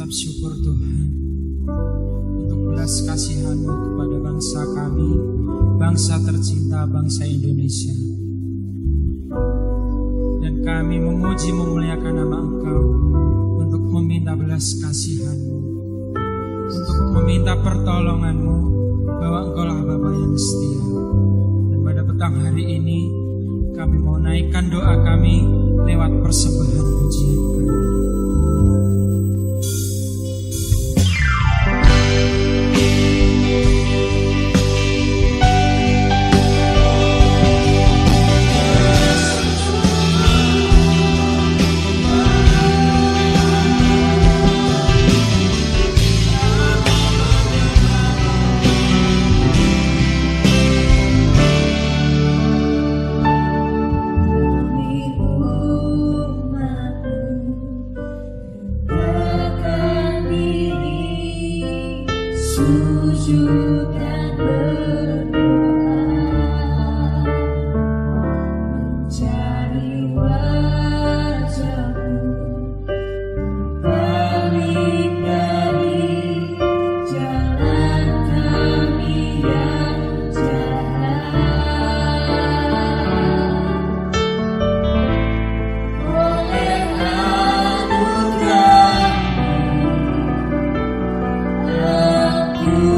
mengucap syukur Tuhan untuk belas kasihan-Mu kepada bangsa kami, bangsa tercinta, bangsa Indonesia. Dan kami memuji memuliakan nama Engkau untuk meminta belas kasihan-Mu, untuk meminta pertolongan-Mu, bahwa Engkaulah Bapa yang setia. Dan pada petang hari ini kami mau naikkan doa kami lewat persembahan pujian kami. Sujud dan berdoa, mencari wajah-Mu, balik dari jalan kami yang jahat. Oleh anugerah-Mu, ampuni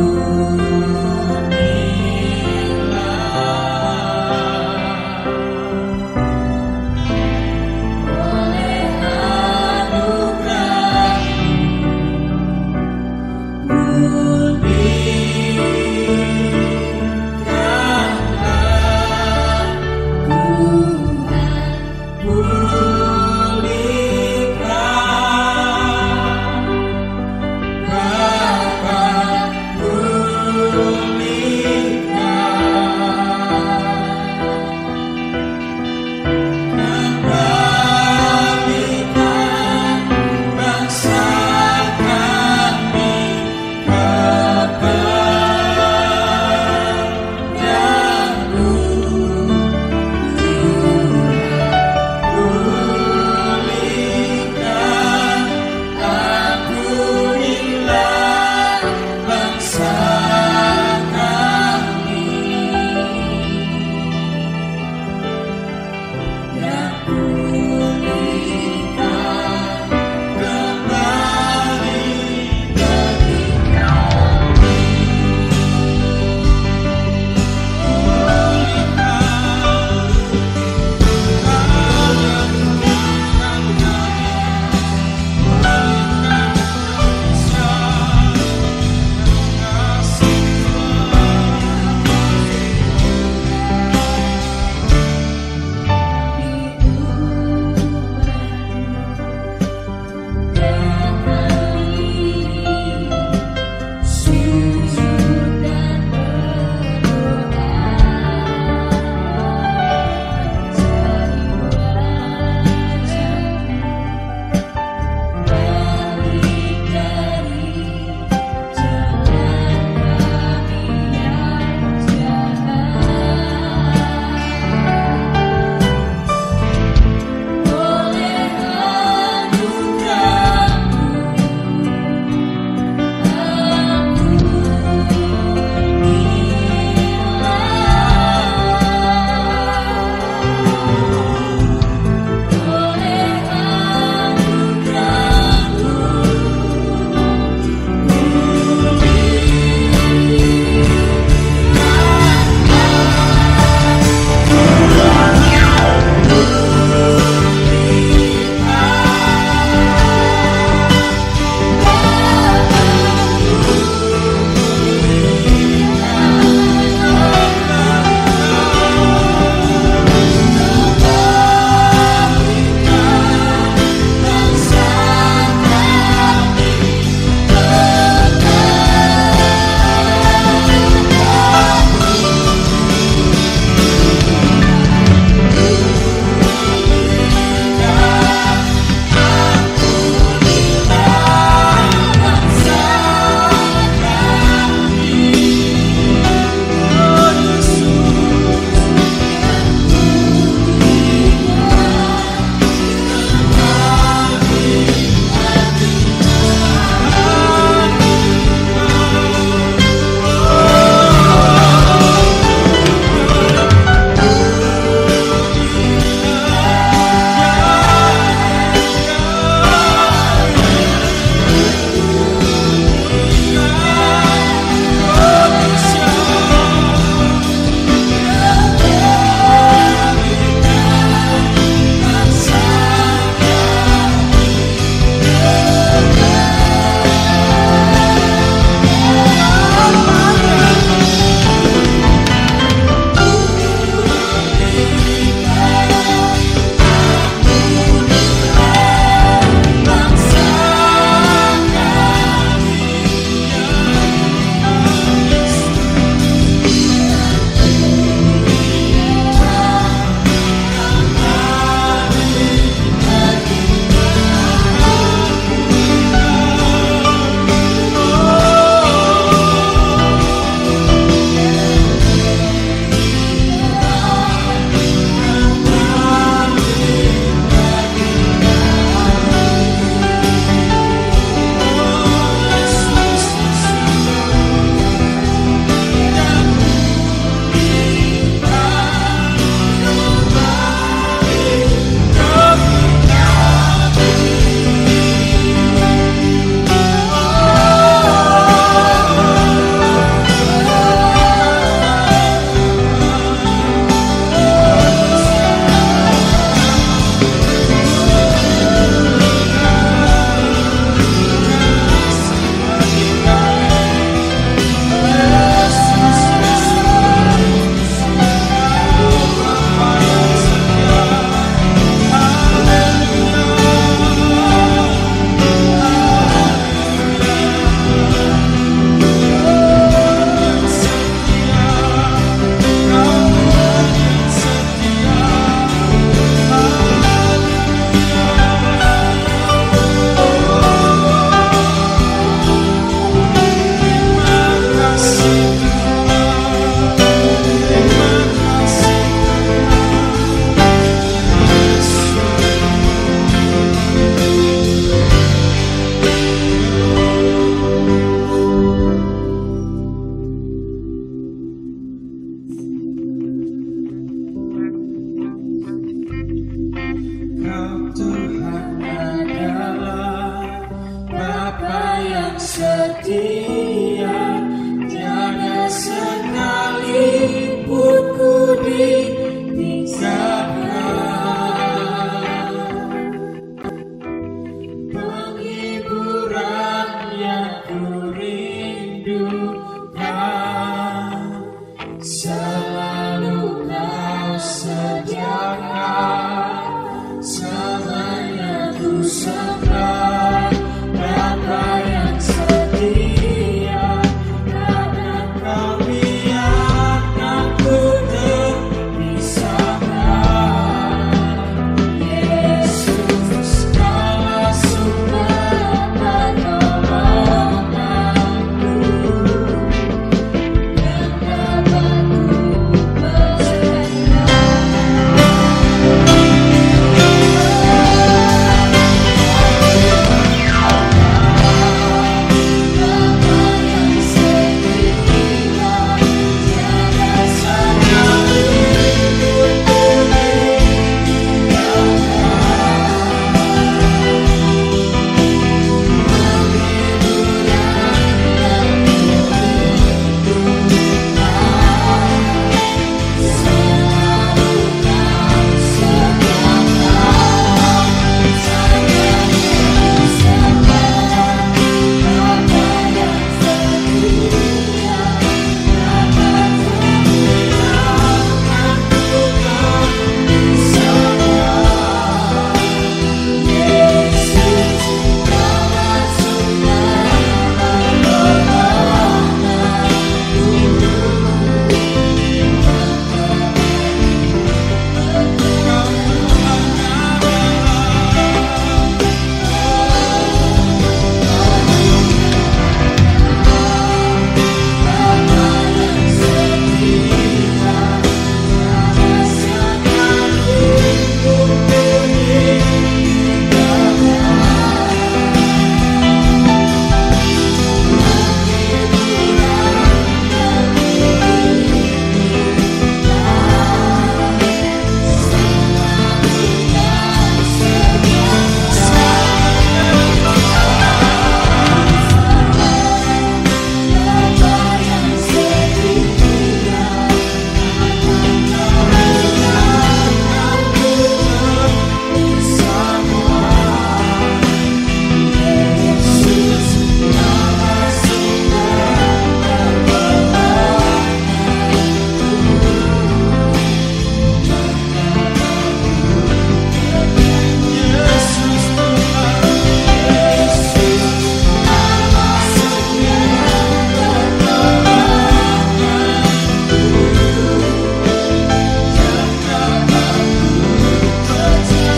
setia, tiada sekalipun ku ditinggalkan. Penghiburan yang ku rindukan, selalu kau sediakan. Semuanya ku serahkan, Bapa yang setia, karena kau biarkan aku terpisahkan. Yesus, Kaulah sumber pertolonganku, yang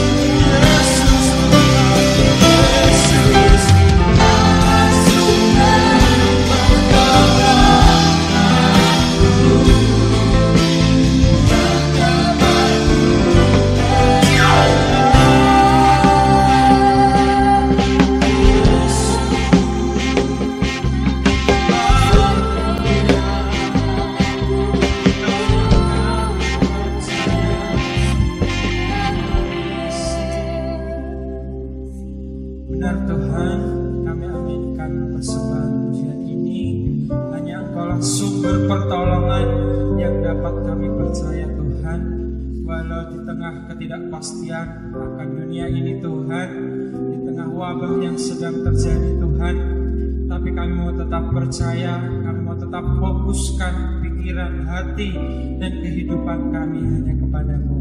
dapat ku Benar Tuhan, kami aminkan persembahan pujian ini. Hanya Engkaulah sumber pertolongan yang dapat kami percaya Tuhan. Walau di tengah ketidakpastian akan dunia ini Tuhan, di tengah wabah yang sedang terjadi Tuhan, tapi kami mau tetap percaya, kami mau tetap fokuskan pikiran, hati, dan kehidupan kami hanya kepada-Mu.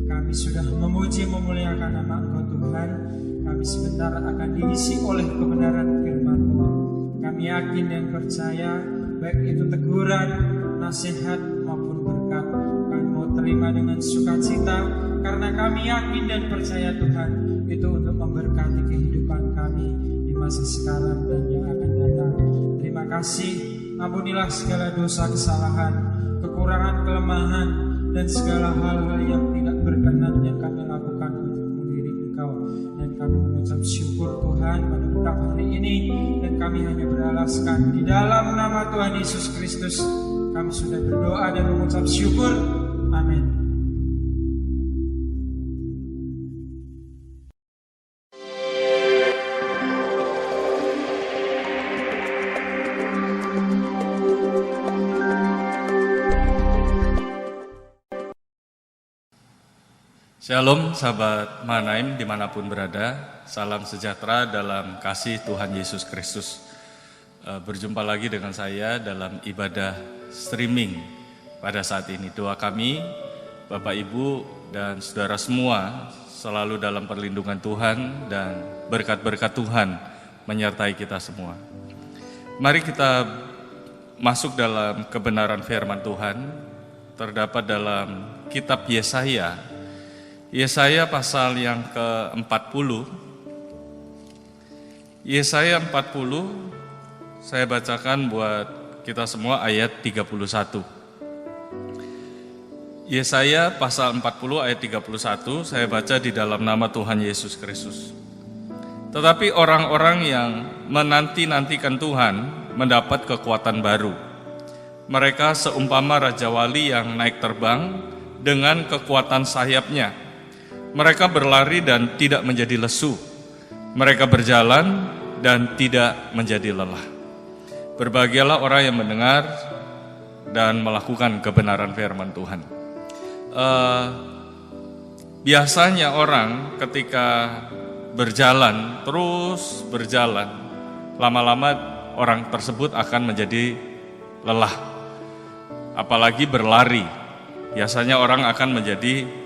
Kami sudah memuji memuliakan nama Engkau Tuhan. Kami sebentar akan diisi oleh kebenaran firman-Mu. Kami yakin dan percaya, baik itu teguran, nasihat maupun berkat, kami mau terima dengan sukacita, karena kami yakin dan percaya Tuhan, itu untuk memberkati kehidupan kami di masa sekarang dan yang akan datang. Terima kasih, ampunilah segala dosa, kesalahan, kekurangan, kelemahan, dan segala hal-hal yang tidak berkenan yang kami lakukan untuk mengiring Engkau. Dan kami mengucap syukur Tuhan pada petang hari ini, dan kami hanya beralaskan di dalam nama Tuhan Yesus Kristus. Kami sudah berdoa dan mengucap syukur. Amin. Shalom sahabat Mahanaim dimanapun berada, salam sejahtera dalam kasih Tuhan Yesus Kristus. Berjumpa lagi dengan saya dalam ibadah streaming pada saat ini. Doa kami, Bapak Ibu dan saudara semua selalu dalam perlindungan Tuhan dan berkat-berkat Tuhan menyertai kita semua. Mari kita masuk dalam kebenaran firman Tuhan, terdapat dalam kitab Yesaya pasal yang ke-40. Yesaya 40, saya bacakan buat kita semua ayat 31. Yesaya pasal 40 ayat 31, saya baca di dalam nama Tuhan Yesus Kristus. Tetapi orang-orang yang menanti-nantikan Tuhan mendapat kekuatan baru. Mereka seumpama Raja Wali yang naik terbang dengan kekuatan sayapnya. Mereka berlari dan tidak menjadi lesu. Mereka berjalan dan tidak menjadi lelah. Berbahagialah orang yang mendengar dan melakukan kebenaran firman Tuhan. Biasanya orang ketika berjalan, terus berjalan, lama-lama orang tersebut akan menjadi lelah. Apalagi berlari, biasanya orang akan menjadi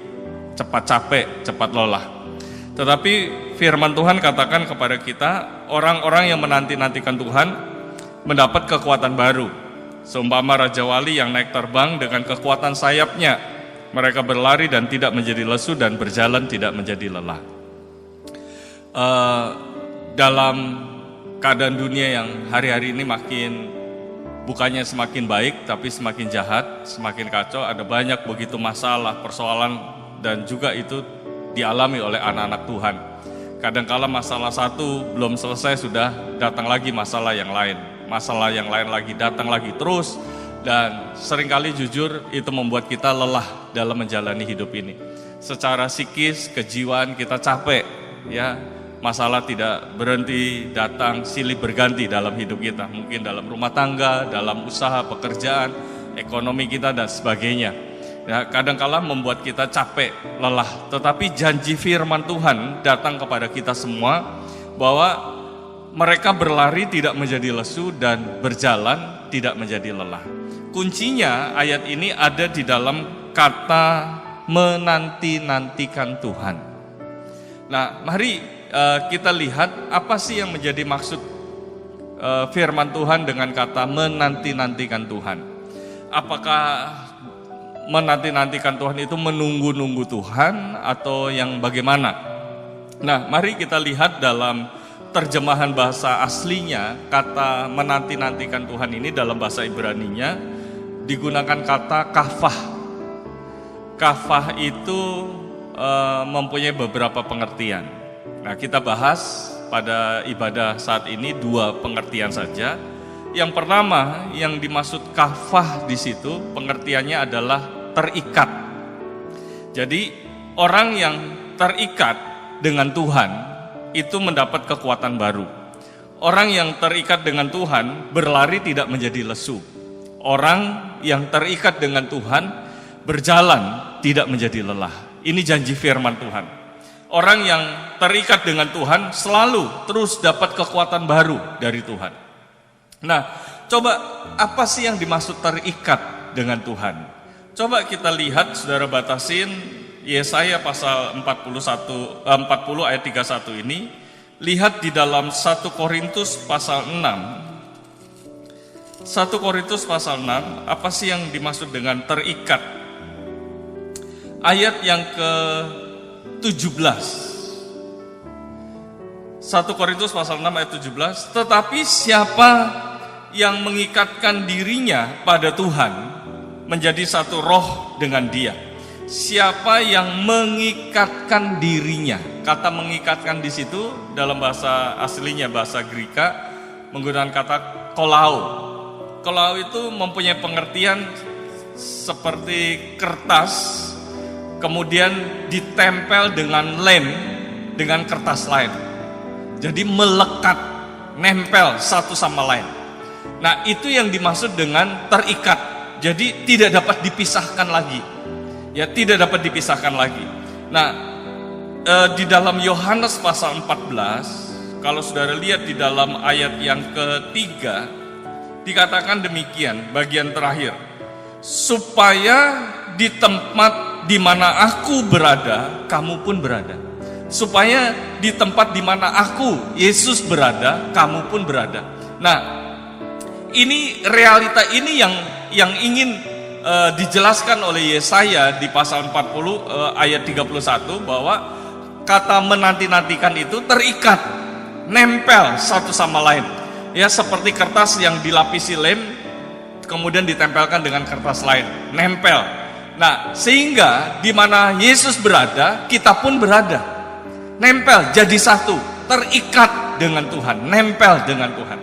cepat capek, cepat lelah. Tetapi firman Tuhan katakan kepada kita, orang-orang yang menanti-nantikan Tuhan mendapat kekuatan baru. Seumpama Raja Wali yang naik terbang dengan kekuatan sayapnya. Mereka berlari dan tidak menjadi lesu dan berjalan tidak menjadi lelah. Dalam keadaan dunia yang hari-hari ini bukannya semakin baik, tapi semakin jahat, semakin kacau, ada banyak begitu masalah, persoalan, dan juga itu dialami oleh anak-anak Tuhan. Kadangkala masalah satu belum selesai, sudah datang lagi masalah yang lain lagi datang lagi terus, dan seringkali jujur itu membuat kita lelah dalam menjalani hidup ini. Secara psikis, kejiwaan kita capek, ya. Masalah tidak berhenti datang, silih berganti dalam hidup kita. Mungkin dalam rumah tangga, dalam usaha, pekerjaan, ekonomi kita dan sebagainya. Ya, kadangkala membuat kita capek, lelah. Tetapi janji firman Tuhan datang kepada kita semua bahwa mereka berlari tidak menjadi lesu dan berjalan tidak menjadi lelah. Kuncinya ayat ini ada di dalam kata menanti-nantikan Tuhan. Nah, mari kita lihat apa sih yang menjadi maksud firman Tuhan dengan kata menanti-nantikan Tuhan. Apakah menanti-nantikan Tuhan itu menunggu-nunggu Tuhan atau yang bagaimana? Nah, mari kita lihat dalam terjemahan bahasa aslinya, kata menanti-nantikan Tuhan ini dalam bahasa Ibraninya digunakan kata kafah. Kafah itu mempunyai beberapa pengertian. Nah, kita bahas pada ibadah saat ini dua pengertian saja. Yang pertama, yang dimaksud kafah di situ pengertiannya adalah terikat. Jadi orang yang terikat dengan Tuhan itu mendapat kekuatan baru. Orang yang terikat dengan Tuhan berlari tidak menjadi lesu. Orang yang terikat dengan Tuhan berjalan tidak menjadi lelah. Ini janji firman Tuhan. Orang yang terikat dengan Tuhan selalu terus dapat kekuatan baru dari Tuhan. Nah, coba apa sih yang dimaksud terikat dengan Tuhan? Coba kita lihat, saudara batasin Yesaya pasal 40 ayat 31 ini. Lihat di dalam 1 Korintus pasal 6. 1 Korintus pasal 6, apa sih yang dimaksud dengan terikat? Ayat yang ke-17. 1 Korintus pasal 6 ayat 17. Tetapi siapa yang mengikatkan dirinya pada Tuhan menjadi satu roh dengan Dia. Siapa yang mengikatkan dirinya? Kata mengikatkan di situ dalam bahasa aslinya, bahasa Greka, menggunakan kata kolao. Kolao itu mempunyai pengertian seperti kertas, kemudian ditempel dengan lem dengan kertas lain. Jadi melekat, nempel satu sama lain. Nah, itu yang dimaksud dengan terikat. Jadi tidak dapat dipisahkan lagi. Ya, tidak dapat dipisahkan lagi. Nah, di dalam Yohanes pasal 14, kalau saudara lihat di dalam ayat yang ketiga, dikatakan demikian, bagian terakhir. Supaya di tempat di mana aku berada, kamu pun berada. Supaya di tempat di mana aku, Yesus berada, kamu pun berada. Nah, ini realita ini yang ingin dijelaskan oleh Yesaya di pasal 40 ayat 31, bahwa kata menanti-nantikan itu terikat, nempel satu sama lain. Ya, seperti kertas yang dilapisi lem kemudian ditempelkan dengan kertas lain, nempel. Nah, sehingga di mana Yesus berada, kita pun berada. Nempel jadi satu, terikat dengan Tuhan, nempel dengan Tuhan.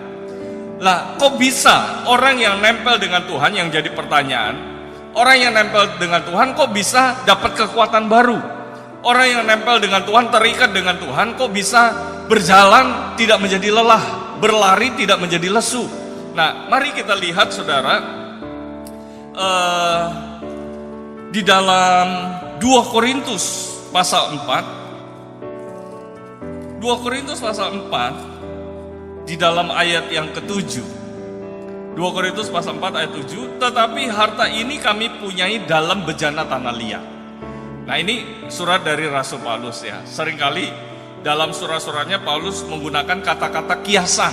Lah, kok bisa orang yang nempel dengan Tuhan, yang jadi pertanyaan, orang yang nempel dengan Tuhan kok bisa dapat kekuatan baru? Orang yang nempel dengan Tuhan, terikat dengan Tuhan, kok bisa berjalan tidak menjadi lelah, berlari tidak menjadi lesu? Nah, mari kita lihat saudara, di dalam 2 Korintus pasal 4, 2 Korintus pasal 4, di dalam ayat yang ke-7, 2 Korintus pasal 4 ayat 7, tetapi harta ini kami punyai dalam bejana tanah liat. Nah, ini surat dari Rasul Paulus ya. Seringkali dalam surat-suratnya Paulus menggunakan kata-kata kiasan.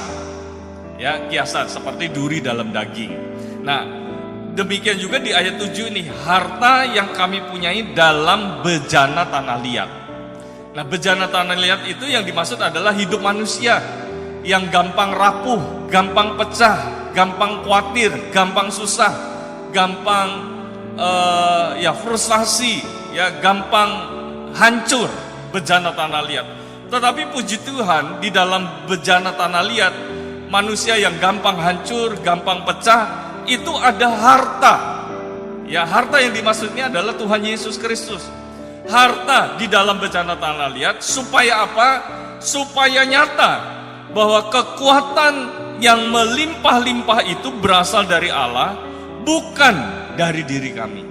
Ya, kiasan seperti duri dalam daging. Nah, demikian juga di ayat 7 ini, harta yang kami punyai dalam bejana tanah liat. Nah, bejana tanah liat itu yang dimaksud adalah hidup manusia yang gampang rapuh, gampang pecah, gampang khawatir, gampang susah, gampang frustasi, ya, gampang hancur, bejana tanah liat. Tetapi puji Tuhan, di dalam bejana tanah liat, manusia yang gampang hancur, gampang pecah, itu ada harta. Ya, harta yang dimaksudnya adalah Tuhan Yesus Kristus. Harta di dalam bejana tanah liat supaya apa? Supaya nyata bahwa kekuatan yang melimpah-limpah itu berasal dari Allah, bukan dari diri kami.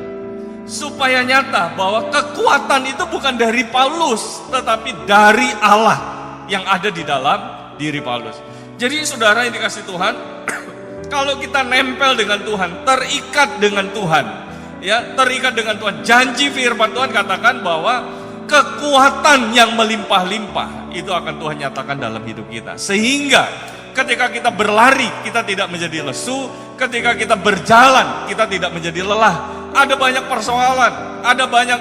Supaya nyata bahwa kekuatan itu bukan dari Paulus, tetapi dari Allah yang ada di dalam diri Paulus. Jadi saudara yang dikasih Tuhan, kalau kita nempel dengan Tuhan, terikat dengan Tuhan, ya, terikat dengan Tuhan, janji firman Tuhan katakan bahwa kekuatan yang melimpah-limpah itu akan Tuhan nyatakan dalam hidup kita. Sehingga ketika kita berlari, kita tidak menjadi lesu. Ketika kita berjalan, kita tidak menjadi lelah. Ada banyak persoalan, ada banyak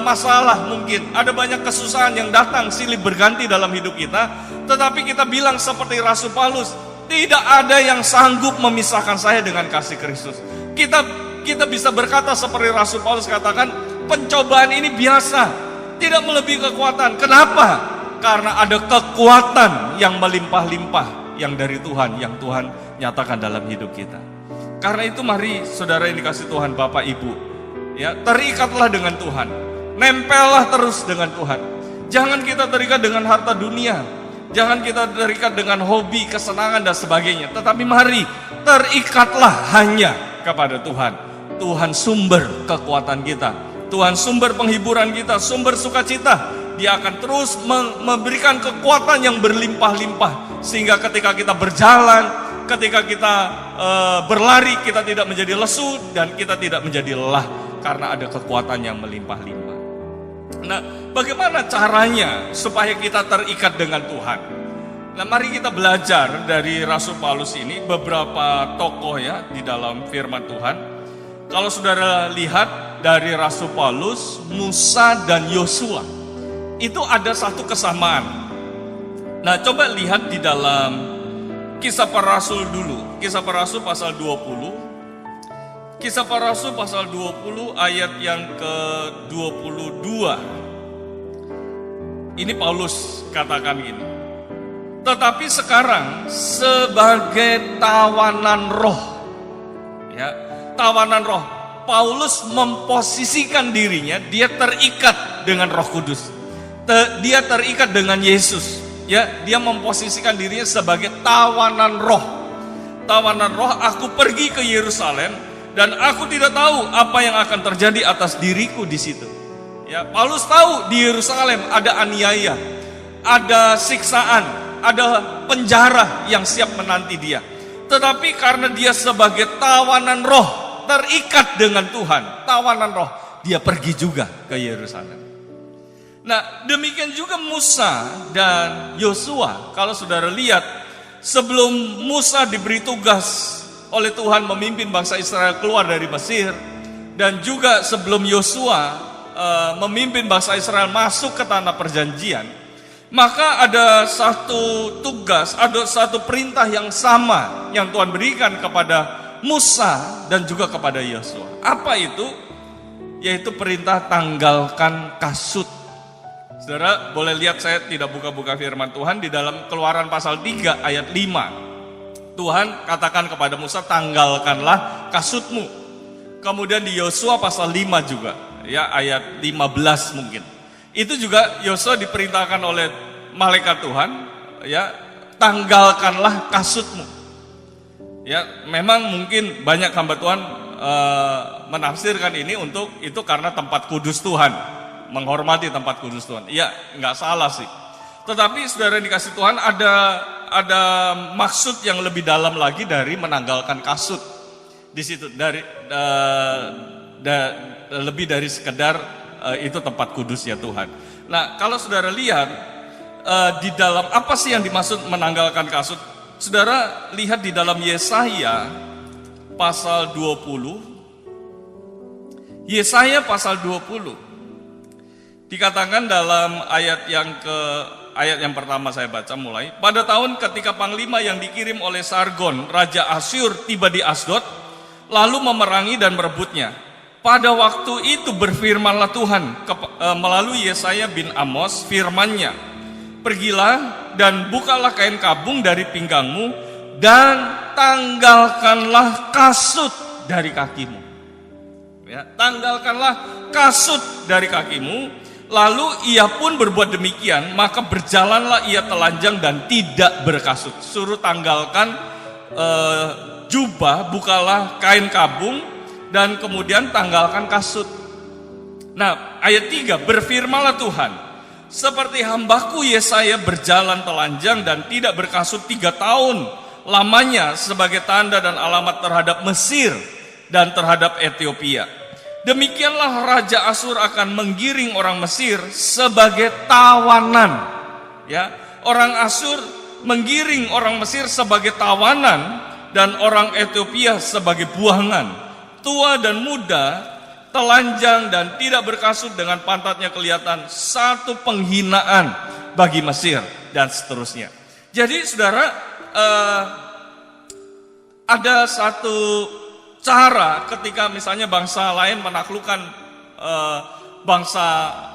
masalah mungkin, ada banyak kesusahan yang datang silih berganti dalam hidup kita. Tetapi kita bilang seperti Rasul Paulus, tidak ada yang sanggup memisahkan saya dengan kasih Kristus. Kita bisa berkata seperti Rasul Paulus katakan, pencobaan ini biasa, tidak melebihi kekuatan. Kenapa? Karena ada kekuatan yang melimpah-limpah yang dari Tuhan, yang Tuhan nyatakan dalam hidup kita. Karena itu mari saudara yang dikasih Tuhan, Bapak Ibu, ya, terikatlah dengan Tuhan. Nempellah terus dengan Tuhan. Jangan kita terikat dengan harta dunia. Jangan kita terikat dengan hobi, kesenangan dan sebagainya. Tetapi mari terikatlah hanya kepada Tuhan. Tuhan sumber kekuatan kita, Tuhan sumber penghiburan kita, sumber sukacita. Dia akan terus memberikan kekuatan yang berlimpah-limpah. Sehingga ketika kita berjalan, ketika kita berlari, kita tidak menjadi lesu dan kita tidak menjadi lelah. Karena ada kekuatan yang melimpah-limpah. Nah, bagaimana caranya supaya kita terikat dengan Tuhan? Nah, mari kita belajar dari Rasul Paulus ini, beberapa tokoh ya di dalam firman Tuhan. Kalau saudara lihat dari Rasul Paulus, Musa dan Yosua, itu ada satu kesamaan. Nah, coba lihat di dalam Kisah Para Rasul dulu, Kisah Para Rasul pasal 20. Kisah Para Rasul pasal 20 ayat yang ke-22. Ini Paulus katakan gini. Tetapi sekarang sebagai tawanan roh, ya, tawanan roh, Paulus memposisikan dirinya, dia terikat dengan Roh Kudus. Dia terikat dengan Yesus. Ya, dia memposisikan dirinya sebagai tawanan roh. Tawanan roh, aku pergi ke Yerusalem dan aku tidak tahu apa yang akan terjadi atas diriku di situ. Ya, Paulus tahu di Yerusalem ada aniaya, ada siksaan, ada penjara yang siap menanti dia. Tetapi karena dia sebagai tawanan roh, terikat dengan Tuhan, tawanan roh, dia pergi juga ke Yerusalem. Nah, demikian juga Musa dan Yosua. Kalau saudara lihat, sebelum Musa diberi tugas oleh Tuhan memimpin bangsa Israel keluar dari Mesir, dan juga sebelum Yosua memimpin bangsa Israel masuk ke tanah perjanjian, maka ada satu tugas, ada satu perintah yang sama yang Tuhan berikan kepada Musa dan juga kepada Yosua. Apa itu? Yaitu perintah tanggalkan kasut. Saudara boleh lihat, saya tidak buka-buka firman Tuhan di dalam Keluaran pasal 3 ayat 5. Tuhan katakan kepada Musa, tanggalkanlah kasutmu. Kemudian di Yosua pasal 5 juga, ya ayat 15 mungkin. Itu juga Yosua diperintahkan oleh malaikat Tuhan, ya, tanggalkanlah kasutmu. Ya, memang mungkin banyak hamba Tuhan menafsirkan ini untuk itu karena tempat kudus Tuhan, menghormati tempat kudus Tuhan. Iya, nggak salah sih. Tetapi saudara dikasih Tuhan, ada maksud yang lebih dalam lagi dari menanggalkan kasut di situ, dari lebih dari sekedar itu tempat kudus ya Tuhan. Nah, kalau saudara lihat di dalam apa sih yang dimaksud menanggalkan kasut? Saudara lihat di dalam Yesaya pasal 20. Yesaya pasal 20. Dikatakan dalam ayat yang pertama saya baca mulai. Pada tahun ketika panglima yang dikirim oleh Sargon, Raja Asyur tiba di Asdod, lalu memerangi dan merebutnya. Pada waktu itu berfirmanlah Tuhan melalui Yesaya bin Amos, firman-Nya, pergilah dan bukalah kain kabung dari pinggangmu dan tanggalkanlah kasut dari kakimu. Ya, tanggalkanlah kasut dari kakimu. Lalu ia pun berbuat demikian, maka berjalanlah ia telanjang dan tidak berkasut. Suruh tanggalkan jubah, bukalah kain kabung, dan kemudian tanggalkan kasut. Nah, ayat 3, berfirmanlah Tuhan, seperti hambaku Yesaya berjalan telanjang dan tidak berkasut 3 tahun lamanya sebagai tanda dan alamat terhadap Mesir dan terhadap Ethiopia. Demikianlah Raja Asyur akan menggiring orang Mesir sebagai tawanan. Ya, orang Asyur menggiring orang Mesir sebagai tawanan dan orang Ethiopia sebagai buangan. Tua dan muda, telanjang dan tidak berkasut dengan pantatnya kelihatan, satu penghinaan bagi Mesir dan seterusnya. Jadi saudara, ada satu cara ketika misalnya bangsa lain menaklukkan bangsa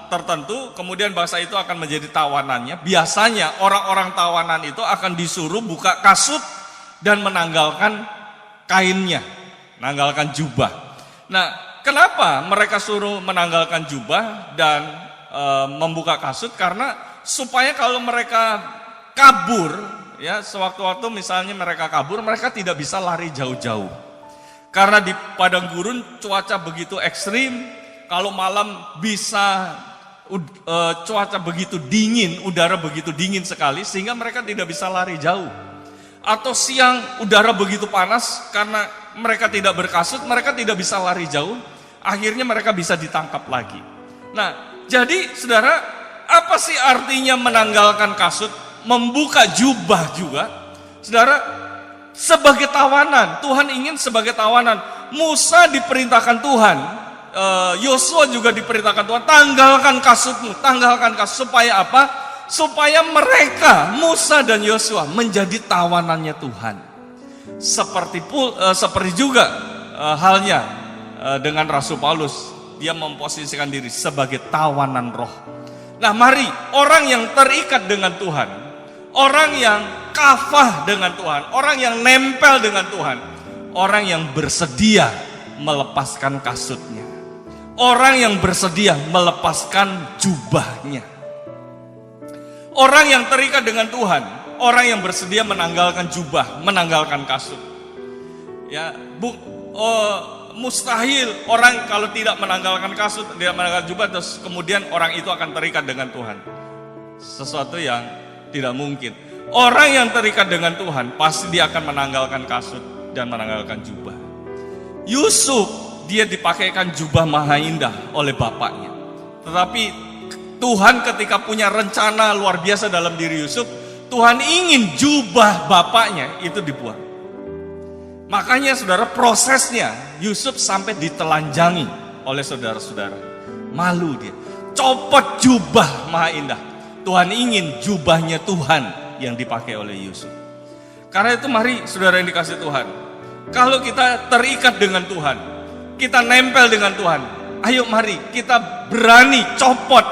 tertentu, kemudian bangsa itu akan menjadi tawanannya. Biasanya orang-orang tawanan itu akan disuruh buka kasut dan menanggalkan kainnya, menanggalkan jubah. Nah, kenapa mereka suruh menanggalkan jubah dan membuka kasut? Karena supaya kalau mereka kabur, ya sewaktu-waktu misalnya mereka kabur, mereka tidak bisa lari jauh-jauh. Karena di padang gurun cuaca begitu ekstrim, kalau malam bisa cuaca begitu dingin, udara begitu dingin sekali sehingga mereka tidak bisa lari jauh. Atau siang udara begitu panas, karena mereka tidak berkasut, mereka tidak bisa lari jauh, akhirnya mereka bisa ditangkap lagi. Nah, jadi saudara, apa sih artinya menanggalkan kasut, membuka jubah juga? Saudara, sebagai tawanan, Tuhan ingin sebagai tawanan. Musa diperintahkan Tuhan, Yosua juga diperintahkan Tuhan, tanggalkan kasutmu, tanggalkan kasut. Supaya apa? Supaya mereka, Musa dan Yosua, menjadi tawanannya Tuhan. Seperti juga halnya dengan Rasul Paulus, dia memposisikan diri sebagai tawanan roh. Nah, mari orang yang terikat dengan Tuhan, orang yang kafah dengan Tuhan, orang yang nempel dengan Tuhan, orang yang bersedia melepaskan kasutnya, orang yang bersedia melepaskan jubahnya, orang yang terikat dengan Tuhan, orang yang bersedia menanggalkan jubah, menanggalkan kasut. Ya, mustahil orang kalau tidak menanggalkan kasut, tidak menanggalkan jubah, terus kemudian orang itu akan terikat dengan Tuhan. Sesuatu yang tidak mungkin. Orang yang terikat dengan Tuhan pasti dia akan menanggalkan kasut dan menanggalkan jubah. Yusuf, dia dipakaikan jubah maha indah oleh bapaknya. Tetapi Tuhan ketika punya rencana luar biasa dalam diri Yusuf, Tuhan ingin jubah bapaknya itu dibuang. Makanya saudara, prosesnya Yusuf sampai ditelanjangi oleh saudara-saudara. Malu dia, copot jubah maha indah. Tuhan ingin jubahnya Tuhan yang dipakai oleh Yusuf. Karena itu mari saudara yang dikasih Tuhan, kalau kita terikat dengan Tuhan, kita nempel dengan Tuhan, ayo mari kita berani copot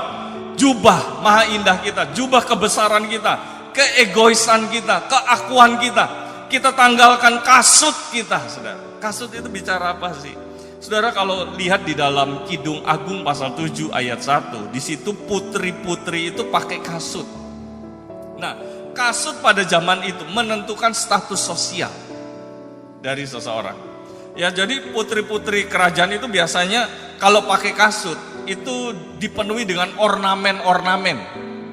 jubah maha indah kita, jubah kebesaran kita, keegoisan kita, keakuan kita. Kita tanggalkan kasut kita, saudara. Kasut itu bicara apa sih? Saudara, kalau lihat di dalam Kidung Agung pasal 7 ayat 1, di situ putri-putri itu pakai kasut. Nah, kasut pada zaman itu menentukan status sosial dari seseorang. Ya, jadi putri-putri kerajaan itu biasanya kalau pakai kasut itu dipenuhi dengan ornamen-ornamen.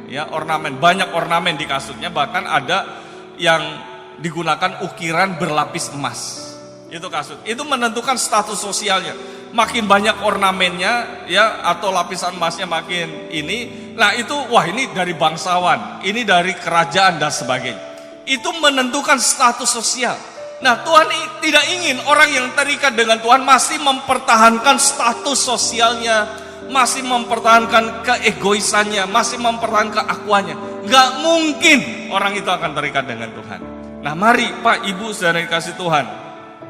Ya, ornamen, banyak ornamen di kasutnya, bahkan ada yang digunakan ukiran berlapis emas. Itu kasut. Itu menentukan status sosialnya. Makin banyak ornamennya ya, atau lapisan emasnya makin ini. Nah, itu wah, ini dari bangsawan, ini dari kerajaan dan sebagainya. Itu menentukan status sosial. Nah, Tuhan tidak ingin orang yang terikat dengan Tuhan masih mempertahankan status sosialnya, masih mempertahankan keegoisannya, masih mempertahankan keakuannya. Gak mungkin orang itu akan terikat dengan Tuhan. Nah, mari Pak, Ibu, saudara yang dikasih Tuhan,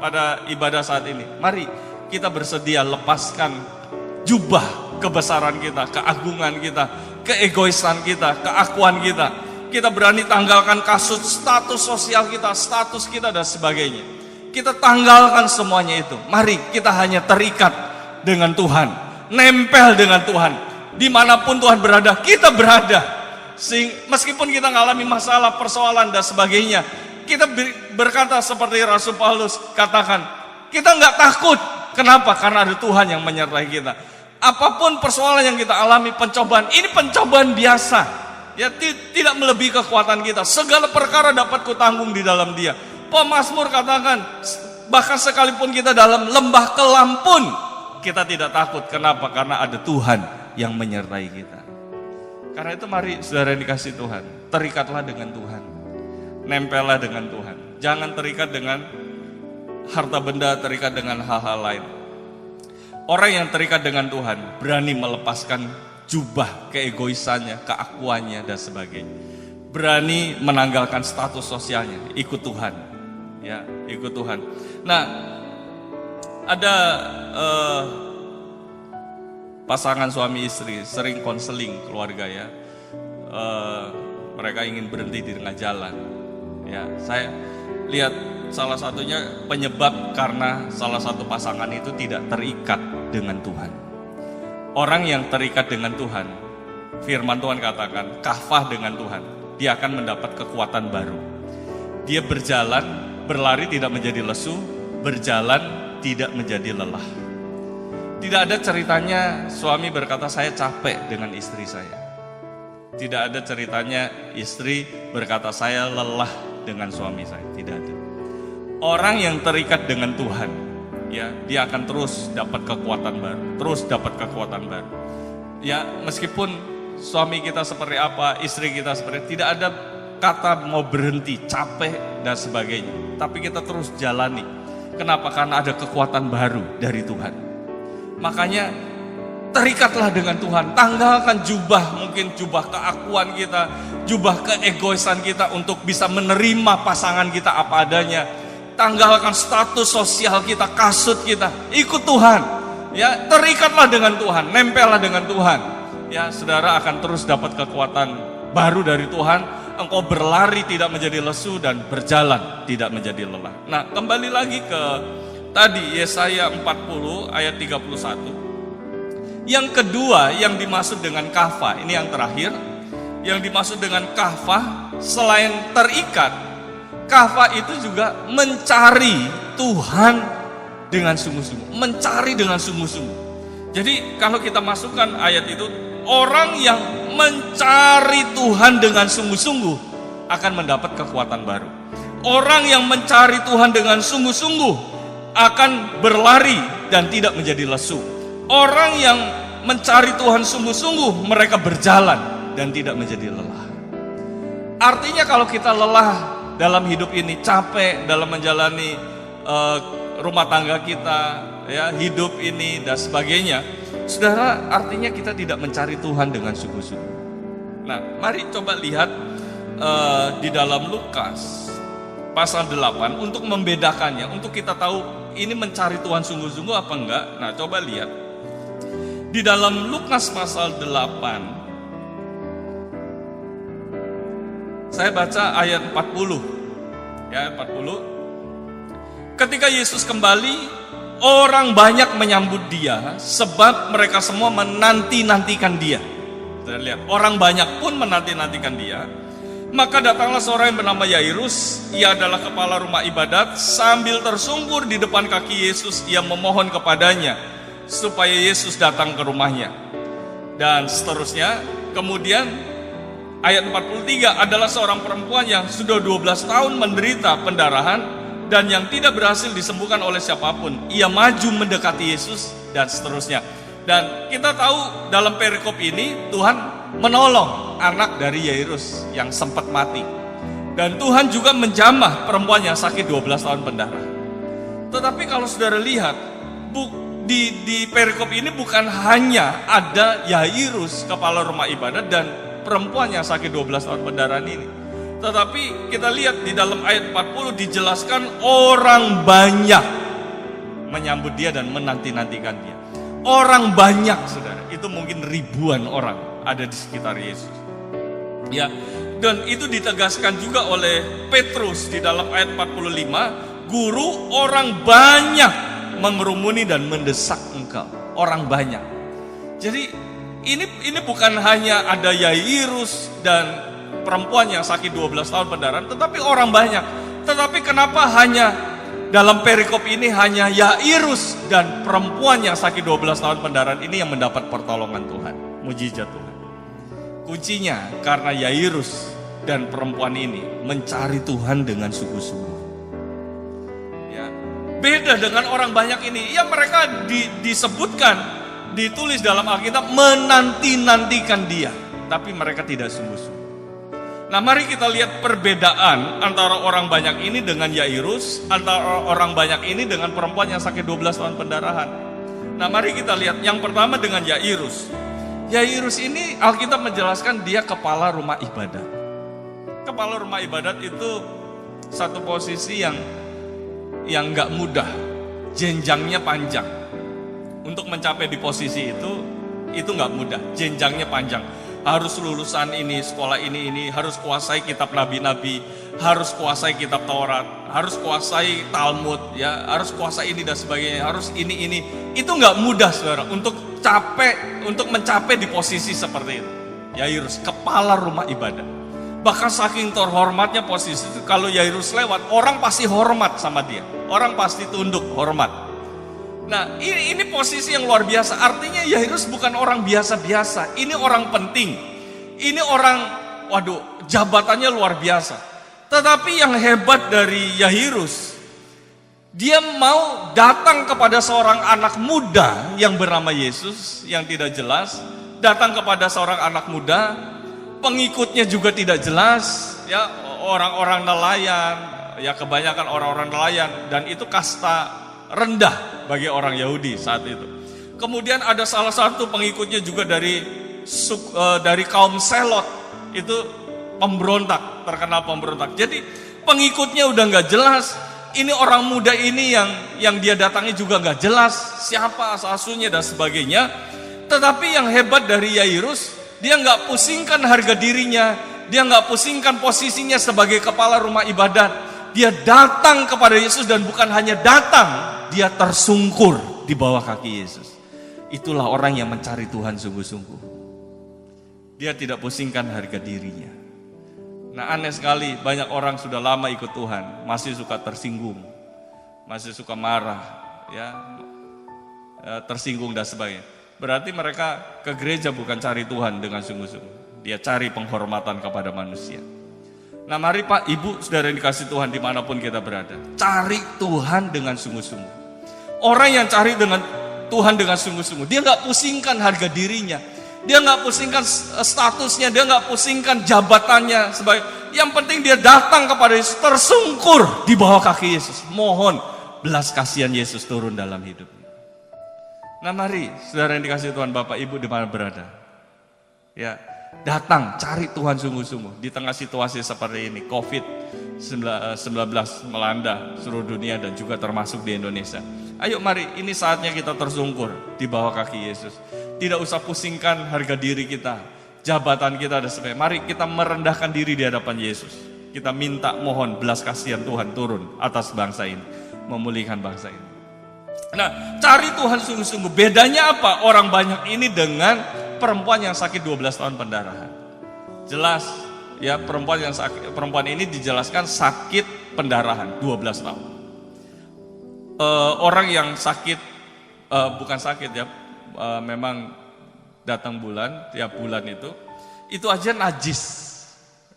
pada ibadah saat ini, mari kita bersedia lepaskan jubah kebesaran kita, keagungan kita, keegoisan kita, keakuan kita. Kita berani tanggalkan kasut status sosial kita, status kita dan sebagainya. Kita tanggalkan semuanya itu. Mari kita hanya terikat dengan Tuhan, nempel dengan Tuhan. Dimanapun Tuhan berada, kita berada. Meskipun kita mengalami masalah, persoalan dan sebagainya, kita berkata seperti Rasul Paulus katakan, kita nggak takut. Kenapa? Karena ada Tuhan yang menyertai kita. Apapun persoalan yang kita alami, pencobaan, ini pencobaan biasa. Ya, tidak melebihi kekuatan kita. Segala perkara dapat kutanggung di dalam Dia. Pemazmur katakan, bahkan sekalipun kita dalam lembah kelam pun kita tidak takut. Kenapa? Karena ada Tuhan yang menyertai kita. Karena itu mari saudara yang dikasih Tuhan, terikatlah dengan Tuhan. Nempellah dengan Tuhan. Jangan terikat dengan harta benda, terikat dengan hal-hal lain. Orang yang terikat dengan Tuhan berani melepaskan jubah keegoisannya, keakuannya dan sebagainya. Berani menanggalkan status sosialnya, ikut Tuhan. Ya, ikut Tuhan. Nah, ada pasangan suami istri sering konseling keluarga ya. Mereka ingin berhenti di tengah jalan. Ya, saya lihat salah satunya penyebab karena salah satu pasangan itu tidak terikat dengan Tuhan. Orang yang terikat dengan Tuhan, firman Tuhan katakan, kafah dengan Tuhan, dia akan mendapat kekuatan baru. Dia berjalan, berlari tidak menjadi lesu, berjalan tidak menjadi lelah. Tidak ada ceritanya suami berkata saya capek dengan istri saya. Tidak ada ceritanya istri berkata saya lelah dengan suami saya. Tidak ada. Orang yang terikat dengan Tuhan, ya, dia akan terus dapat kekuatan baru, terus dapat kekuatan baru. Ya, meskipun suami kita seperti apa, istri kita seperti, tidak ada kata mau berhenti, capek dan sebagainya. Tapi kita terus jalani. Kenapa? Karena ada kekuatan baru dari Tuhan. Makanya terikatlah dengan Tuhan, tanggalkan jubah, mungkin jubah keakuan kita, jubah keegoisan kita untuk bisa menerima pasangan kita apa adanya. Tanggalkan status sosial kita, kasut kita, ikut Tuhan. Ya, terikatlah dengan Tuhan, nempellah dengan Tuhan. Ya, saudara akan terus dapat kekuatan baru dari Tuhan. Engkau berlari tidak menjadi lesu dan berjalan tidak menjadi lelah. Nah, kembali lagi ke tadi Yesaya 40 ayat 31. Yang kedua yang dimaksud dengan kafah, ini yang terakhir. Yang dimaksud dengan kafah selain terikat, kafah itu juga mencari Tuhan dengan sungguh-sungguh, mencari dengan sungguh-sungguh. Jadi kalau kita masukkan ayat itu, orang yang mencari Tuhan dengan sungguh-sungguh akan mendapat kekuatan baru. Orang yang mencari Tuhan dengan sungguh-sungguh akan berlari dan tidak menjadi lesu. Orang yang mencari Tuhan sungguh-sungguh, mereka berjalan dan tidak menjadi lelah. Artinya kalau kita lelah dalam hidup ini, capek dalam menjalani rumah tangga kita, ya, hidup ini dan sebagainya, saudara, artinya kita tidak mencari Tuhan dengan sungguh-sungguh. Nah, mari coba lihat di dalam Lukas pasal 8 untuk membedakannya, untuk kita tahu ini mencari Tuhan sungguh-sungguh apa enggak. Nah, coba lihat di dalam Lukas pasal 8, saya baca ayat 40, ya, 40. Ketika Yesus kembali, orang banyak menyambut dia sebab mereka semua menanti-nantikan dia. Kita lihat, orang banyak pun menanti-nantikan dia. Maka datanglah seorang yang bernama Yairus, ia adalah kepala rumah ibadat. Sambil tersungkur di depan kaki Yesus, ia memohon kepadanya supaya Yesus datang ke rumahnya. Dan seterusnya, kemudian ayat 43 adalah seorang perempuan yang sudah 12 tahun menderita pendarahan dan yang tidak berhasil disembuhkan oleh siapapun. Ia maju mendekati Yesus dan seterusnya. Dan kita tahu dalam perikop ini Tuhan menolong anak dari Yairus yang sempat mati. Dan Tuhan juga menjamah perempuan yang sakit 12 tahun pendarah. Tetapi kalau saudara lihat, di perikop ini bukan hanya ada Yairus, kepala rumah ibadat, dan perempuan yang sakit 12 tahun pendarahan ini. Tetapi kita lihat di dalam ayat 40 dijelaskan orang banyak menyambut dia dan menanti-nantikan dia. Orang banyak, saudara, itu mungkin ribuan orang ada di sekitar Yesus. Ya, dan itu ditegaskan juga oleh Petrus di dalam ayat 45, guru, orang banyak mengerumuni dan mendesak engkau. Orang banyak. Jadi ini bukan hanya ada Yairus dan perempuan yang sakit 12 tahun pendarahan, tetapi orang banyak. Tetapi kenapa hanya dalam perikop ini hanya Yairus dan perempuan yang sakit 12 tahun pendarahan ini yang mendapat pertolongan Tuhan, mujizat Tuhan? Kuncinya karena Yairus dan perempuan ini mencari Tuhan dengan sungguh-sungguh. Ya, beda dengan orang banyak ini. Ya, mereka disebutkan, ditulis dalam Alkitab menanti-nantikan dia, tapi mereka tidak sungguh-sungguh. Nah, mari kita lihat perbedaan antara orang banyak ini dengan Yairus, antara orang banyak ini dengan perempuan yang sakit 12 tahun pendarahan. Nah, mari kita lihat yang pertama dengan Yairus. Yairus ini Alkitab menjelaskan dia kepala rumah ibadat. Kepala rumah ibadat itu satu posisi yang nggak mudah, jenjangnya panjang. Untuk mencapai di posisi itu nggak mudah, jenjangnya panjang. Harus lulusan ini, sekolah ini, harus kuasai kitab nabi-nabi, harus kuasai kitab Taurat, harus kuasai Talmud, ya, harus kuasai ini dan sebagainya, harus ini. Itu nggak mudah, saudara, untuk mencapai di posisi seperti itu. Yairus, kepala rumah ibadat. Bahkan saking terhormatnya posisi itu, kalau Yairus lewat, orang pasti hormat sama dia, orang pasti tunduk, hormat. Nah, ini posisi yang luar biasa. Artinya Yairus bukan orang biasa-biasa. Ini orang penting. Ini orang, jabatannya luar biasa. Tetapi yang hebat dari Yairus, dia mau datang kepada seorang anak muda yang bernama Yesus, yang tidak jelas. Datang kepada seorang anak muda, pengikutnya juga tidak jelas. Ya, orang-orang nelayan, ya kebanyakan orang-orang nelayan. Dan itu kasta rendah bagi orang Yahudi saat itu. Kemudian ada salah satu pengikutnya juga dari kaum Selot, itu pemberontak, terkenal pemberontak. Jadi pengikutnya udah nggak jelas. Ini orang muda ini yang dia datangi juga nggak jelas siapa asal-usulnya dan sebagainya. Tetapi yang hebat dari Yairus, dia nggak pusingkan harga dirinya, dia nggak pusingkan posisinya sebagai kepala rumah ibadat. Dia datang kepada Yesus dan bukan hanya datang, dia tersungkur di bawah kaki Yesus. Itulah orang yang mencari Tuhan sungguh-sungguh. Dia tidak pusingkan harga dirinya. Nah, aneh sekali, banyak orang sudah lama ikut Tuhan, masih suka tersinggung, masih suka marah, tersinggung dan sebagainya. Berarti mereka ke gereja bukan cari Tuhan dengan sungguh-sungguh. Dia cari penghormatan kepada manusia. Nah mari Pak, Ibu, saudara yang dikasih Tuhan dimanapun kita berada, cari Tuhan dengan sungguh-sungguh. Orang yang cari dengan Tuhan dengan sungguh-sungguh, dia nggak pusingkan harga dirinya, dia nggak pusingkan statusnya, dia nggak pusingkan jabatannya. Yang penting dia datang kepada Yesus, tersungkur di bawah kaki Yesus, mohon belas kasihan Yesus turun dalam hidupnya. Nah mari, saudara yang dikasih Tuhan, Bapak Ibu di mana berada, ya datang cari Tuhan sungguh-sungguh di tengah situasi seperti ini, COVID-19 melanda seluruh dunia dan juga termasuk di Indonesia. Ayo mari, ini saatnya kita tersungkur di bawah kaki Yesus. Tidak usah pusingkan harga diri kita, jabatan kita dan sebagainya. Mari kita merendahkan diri di hadapan Yesus. Kita minta mohon belas kasihan Tuhan turun atas bangsa ini, memulihkan bangsa ini. Nah, cari Tuhan sungguh-sungguh. Bedanya apa orang banyak ini dengan perempuan yang sakit 12 tahun pendarahan? Jelas ya, perempuan ini dijelaskan sakit pendarahan 12 tahun. Orang yang sakit bukan sakit ya, memang datang bulan, tiap bulan itu aja najis.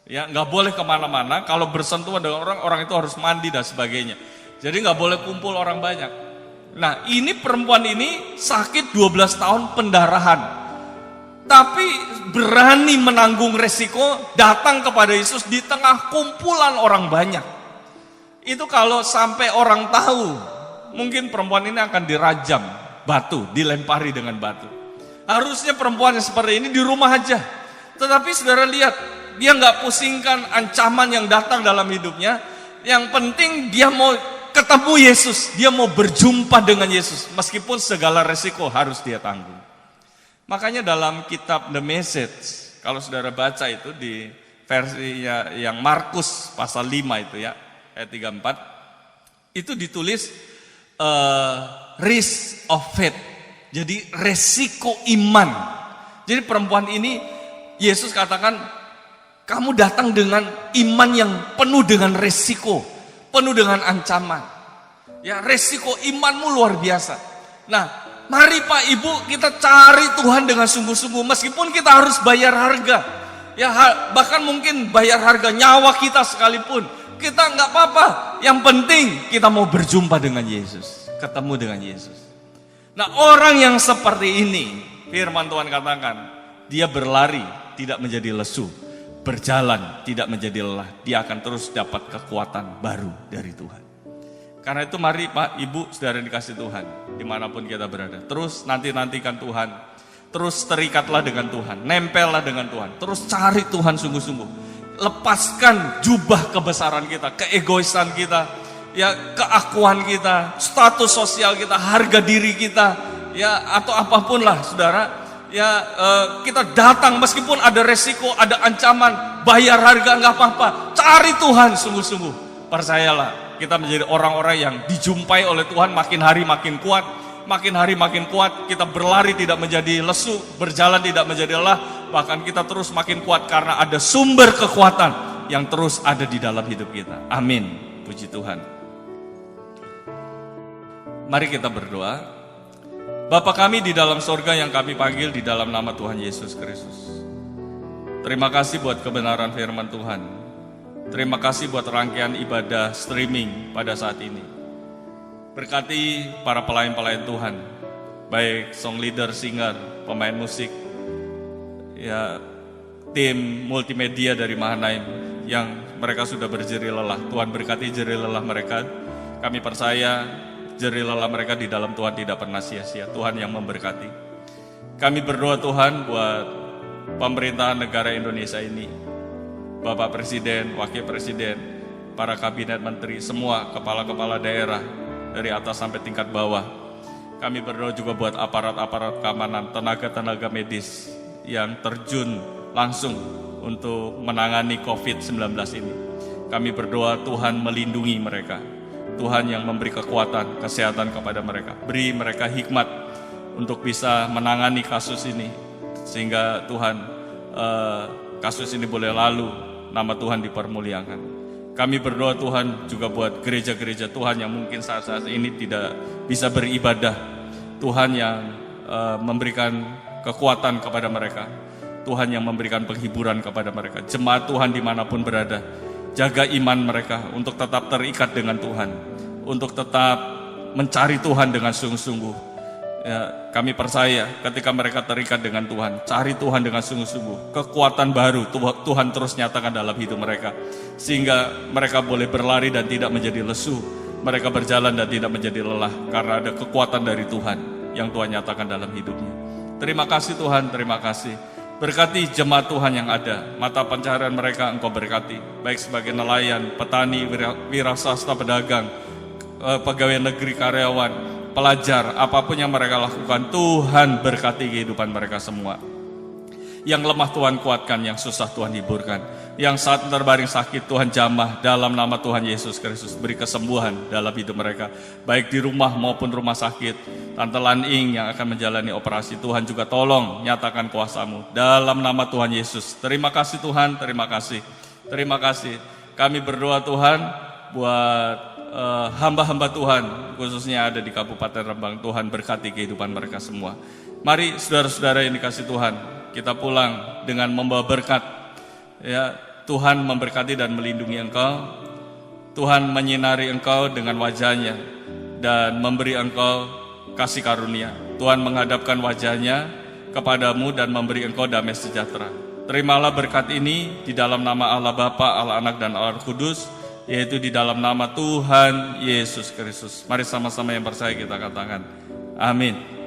Ya, nggak boleh kemana-mana. Kalau bersentuhan dengan orang itu harus mandi dan sebagainya. Jadi nggak boleh kumpul orang banyak. Nah, ini perempuan ini sakit 12 tahun pendarahan. Tapi berani menanggung resiko datang kepada Yesus di tengah kumpulan orang banyak. Itu kalau sampai orang tahu, mungkin perempuan ini akan dirajam batu, dilempari dengan batu. Harusnya perempuan yang seperti ini di rumah aja. Tetapi saudara lihat, dia nggak pusingkan ancaman yang datang dalam hidupnya. Yang penting dia mau ketemu Yesus, dia mau berjumpa dengan Yesus, meskipun segala resiko harus dia tanggung. Makanya dalam kitab The Message, kalau saudara baca itu di versinya yang Markus pasal 5 itu ya, ayat 34, itu ditulis risk of faith, jadi resiko iman. Jadi perempuan ini, Yesus katakan, kamu datang dengan iman yang penuh dengan resiko, penuh dengan ancaman. Ya, resiko imanmu luar biasa. Nah, mari Pak Ibu kita cari Tuhan dengan sungguh-sungguh, meskipun kita harus bayar harga. Ya, bahkan mungkin bayar harga nyawa kita sekalipun. Kita nggak apa-apa. Yang penting kita mau berjumpa dengan Yesus, ketemu dengan Yesus. Nah, orang yang seperti ini, firman Tuhan katakan, dia berlari tidak menjadi lesu, berjalan tidak menjadi lelah, dia akan terus dapat kekuatan baru dari Tuhan. Karena itu mari Pak, Ibu, saudara yang dikasih Tuhan, dimanapun kita berada, terus nantikan Tuhan, terus terikatlah dengan Tuhan, nempellah dengan Tuhan, terus cari Tuhan sungguh-sungguh. Lepaskan jubah kebesaran kita, keegoisan kita, ya keakuan kita, status sosial kita, harga diri kita, ya atau apapun lah saudara. Ya kita datang meskipun ada resiko, ada ancaman, bayar harga nggak apa-apa. Cari Tuhan sungguh-sungguh. Percayalah, kita menjadi orang-orang yang dijumpai oleh Tuhan makin hari makin kuat, makin hari makin kuat. Kita berlari tidak menjadi lesu, berjalan tidak menjadi lelah, bahkan kita terus makin kuat karena ada sumber kekuatan yang terus ada di dalam hidup kita. Amin. Puji Tuhan. Mari kita berdoa. Bapa kami di dalam sorga yang kami panggil di dalam nama Tuhan Yesus Kristus. Terima kasih buat kebenaran firman Tuhan. Terima kasih buat rangkaian ibadah streaming pada saat ini. Berkati para pelayan-pelayan Tuhan, baik song leader, singer, pemain musik, ya tim multimedia dari Mahanaim yang mereka sudah berjerih lelah. Tuhan berkati jerih lelah mereka. Kami percaya jerih lelah mereka di dalam Tuhan tidak pernah sia-sia. Tuhan yang memberkati. Kami berdoa Tuhan buat pemerintahan negara Indonesia ini, Bapak Presiden, Wakil Presiden, para kabinet menteri, semua kepala-kepala daerah dari atas sampai tingkat bawah. Kami berdoa juga buat aparat-aparat keamanan, tenaga-tenaga medis yang terjun langsung untuk menangani COVID-19 ini. Kami berdoa Tuhan melindungi mereka. Tuhan yang memberi kekuatan, kesehatan kepada mereka. Beri mereka hikmat untuk bisa menangani kasus ini. Sehingga Tuhan, kasus ini boleh lalu, nama Tuhan dipermuliakan. Kami berdoa Tuhan juga buat gereja-gereja Tuhan yang mungkin saat-saat ini tidak bisa beribadah. Tuhan yang memberikan kekuatan kepada mereka. Tuhan yang memberikan penghiburan kepada mereka. Jemaat Tuhan dimanapun berada, jaga iman mereka untuk tetap terikat dengan Tuhan. Untuk tetap mencari Tuhan dengan sungguh-sungguh. Ya, kami percaya ketika mereka terikat dengan Tuhan, cari Tuhan dengan sungguh-sungguh, kekuatan baru Tuhan terus nyatakan dalam hidup mereka, sehingga mereka boleh berlari dan tidak menjadi lesu, mereka berjalan dan tidak menjadi lelah, karena ada kekuatan dari Tuhan yang Tuhan nyatakan dalam hidupnya. Terima kasih Tuhan, terima kasih. Berkati jemaat Tuhan yang ada, mata pencaharian mereka Engkau berkati, baik sebagai nelayan, petani, wiraswasta, pedagang, pegawai negeri, karyawan, pelajar, apapun yang mereka lakukan, Tuhan berkati kehidupan mereka semua. Yang lemah Tuhan kuatkan, yang susah Tuhan hiburkan, yang saat terbaring sakit Tuhan jamah dalam nama Tuhan Yesus Kristus. Beri kesembuhan dalam hidup mereka, baik di rumah maupun rumah sakit. Tante Laning yang akan menjalani operasi, Tuhan juga tolong nyatakan kuasa-Mu dalam nama Tuhan Yesus. Terima kasih Tuhan, terima kasih. Terima kasih. Kami berdoa Tuhan buat hamba-hamba Tuhan, khususnya ada di Kabupaten Rembang. Tuhan berkati kehidupan mereka semua. Mari saudara-saudara yang dikasih Tuhan, kita pulang dengan membawa berkat. Ya, Tuhan memberkati dan melindungi engkau. Tuhan menyinari engkau dengan wajahnya dan memberi engkau kasih karunia. Tuhan menghadapkan wajahnya kepadamu dan memberi engkau damai sejahtera. Terimalah berkat ini di dalam nama Allah Bapa, Allah Anak dan Allah Roh Kudus, yaitu di dalam nama Tuhan Yesus Kristus. Mari sama-sama yang percaya kita katakan, amin.